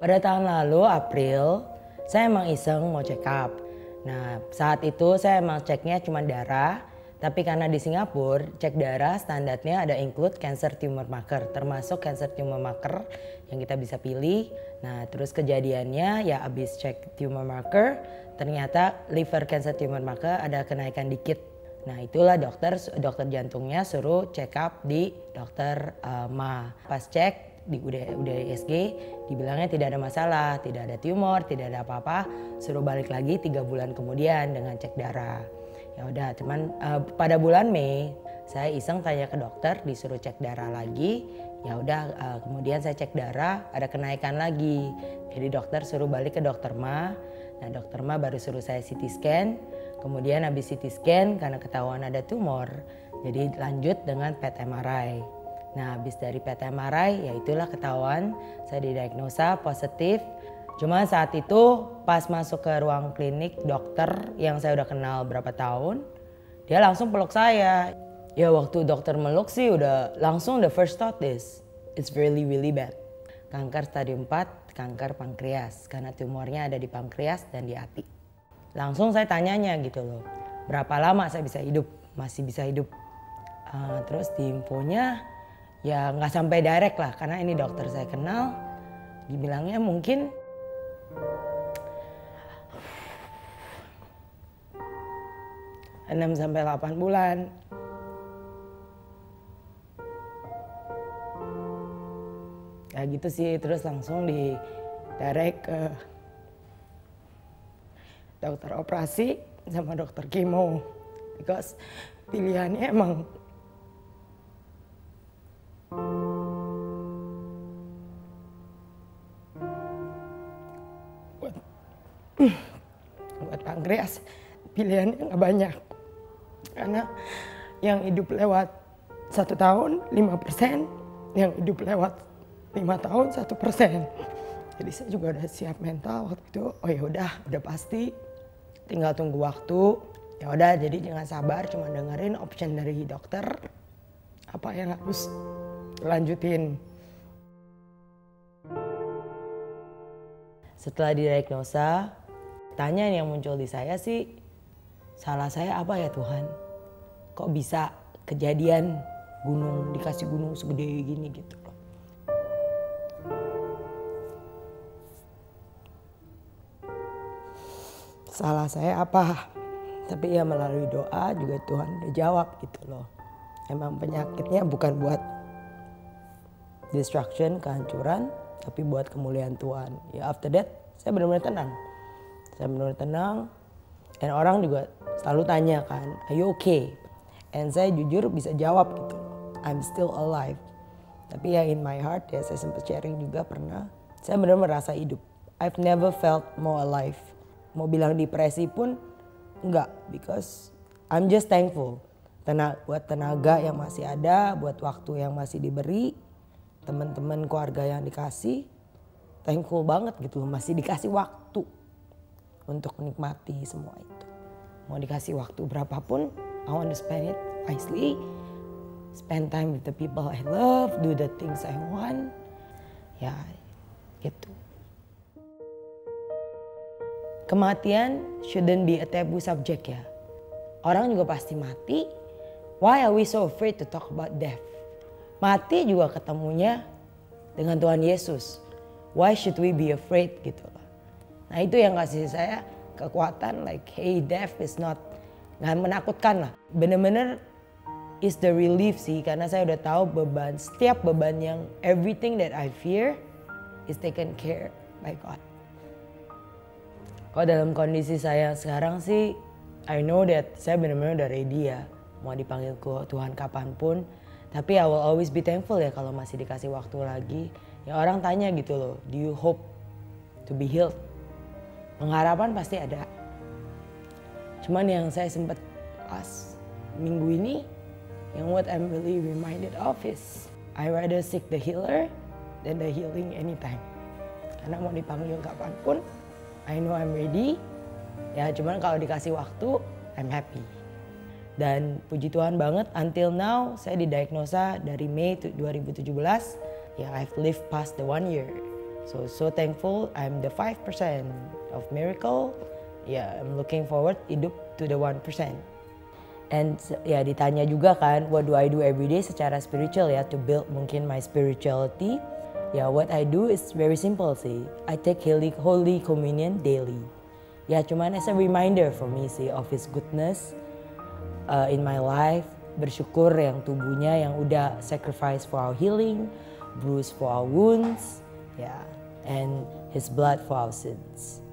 Pada tahun lalu, April, saya emang iseng mau check up. Nah, saat itu saya emang ceknya cuma darah. Tapi karena di Singapura, cek darah standarnya ada include cancer tumor marker. Termasuk cancer tumor marker yang kita bisa pilih. Nah, terus kejadiannya ya abis cek tumor marker, ternyata liver cancer tumor marker ada kenaikan dikit. Nah, itulah dokter jantungnya suruh check up di dokter Ma. Pas cek di USG dibilangnya tidak ada masalah, tidak ada tumor, tidak ada apa-apa, suruh balik lagi 3 bulan kemudian dengan cek darah. Ya udah, cuman pada bulan Mei saya iseng tanya ke dokter, disuruh cek darah lagi. Ya udah, kemudian saya cek darah ada kenaikan lagi. Jadi dokter suruh balik ke dokter Ma. Nah, dokter Ma baru suruh saya CT scan. Kemudian habis CT scan karena ketahuan ada tumor, jadi lanjut dengan PET MRI. Nah, habis dari PET MRI ya itulah ketahuan saya didiagnosa positif. Cuma saat itu pas masuk ke ruang klinik dokter yang saya udah kenal berapa tahun, dia langsung peluk saya. Ya waktu dokter meluk sih udah langsung the first thought is it's really bad. Kanker stadium 4, kanker pankreas karena tumornya ada di pankreas dan di hati. Langsung saya tanyanya gitu loh, berapa lama saya bisa hidup, masih bisa hidup. Terus di infonya ya nggak sampai direct lah karena ini dokter saya kenal, dibilangnya mungkin 6 sampai 8 bulan. Ya gitu sih, terus langsung di direct ke dokter operasi sama dokter kemo. Because pilihannya emang buat pankreas, pilihannya nggak banyak. Karena yang hidup lewat 1 tahun 5%, yang hidup lewat 5 tahun 1%. Jadi saya juga udah siap mental waktu itu. Oh ya udah pasti, tinggal tunggu waktu. Ya udah, jadi jangan sabar, cuma dengerin option dari dokter apa yang harus lanjutin. Setelah didiagnosa, tanya yang muncul di saya sih, salah saya apa ya Tuhan? Kok bisa kejadian dikasih gunung segede gini gitu loh. Salah saya apa? Tapi ya melalui doa juga Tuhan udah jawab gitu loh. Emang penyakitnya bukan buat destruction, kehancuran, tapi buat kemuliaan Tuhan. Ya after that saya benar-benar tenang. Saya benar-benar tenang. Dan orang juga selalu tanya kan, are you okay? And saya jujur bisa jawab gitu, I'm still alive. Tapi ya in my heart ya saya sempat sharing juga pernah, saya benar-benar merasa hidup. I've never felt more alive. Mau bilang depresi pun enggak, because I'm just thankful. Buat tenaga yang masih ada, buat waktu yang masih diberi, teman-teman keluarga yang dikasih, thankful banget gitu, masih dikasih waktu untuk menikmati semua itu. Mau dikasih waktu berapapun, I want to spend it wisely, spend time with the people I love, do the things I want, ya gitu. Kematian shouldn't be a taboo subject ya. Orang juga pasti mati. Why are we so afraid to talk about death? Mati juga ketemunya dengan Tuhan Yesus. Why should we be afraid gitu loh. Nah itu yang kasih saya kekuatan like hey, death is not, nggak menakutkan lah. Bener-bener is the relief sih, karena saya udah tahu setiap beban yang everything that I fear is taken care by God. Kalau dalam kondisi saya sekarang sih, I know that saya benar-benar udah ready ya. Mau dipanggil ke Tuhan kapanpun. Tapi I will always be thankful ya kalau masih dikasih waktu lagi. Ya orang tanya gitu loh, do you hope to be healed? Pengharapan pasti ada. Cuman yang saya sempat pas minggu ini, yang what I'm really reminded of is, I rather seek the healer than the healing anytime. Karena mau dipanggil kapanpun, I know I'm ready. Ya cuman kalau dikasih waktu, I'm happy. Dan puji Tuhan banget, until now saya didiagnosa dari Mei 2017. Ya I've lived past the 1 year. So thankful I'm the 5% of miracle. Ya, I'm looking forward hidup to the 1%. And ya ditanya juga kan, what do I do every day secara spiritual ya, to build mungkin my spirituality. Ya, what I do is very simple sih. I take Holy Communion daily. Ya, cuman as a reminder for me sih of His goodness in my life. Bersyukur yang tubuhnya yang udah sacrifice for our healing, bruise for our wounds, ya, and His blood for our sins.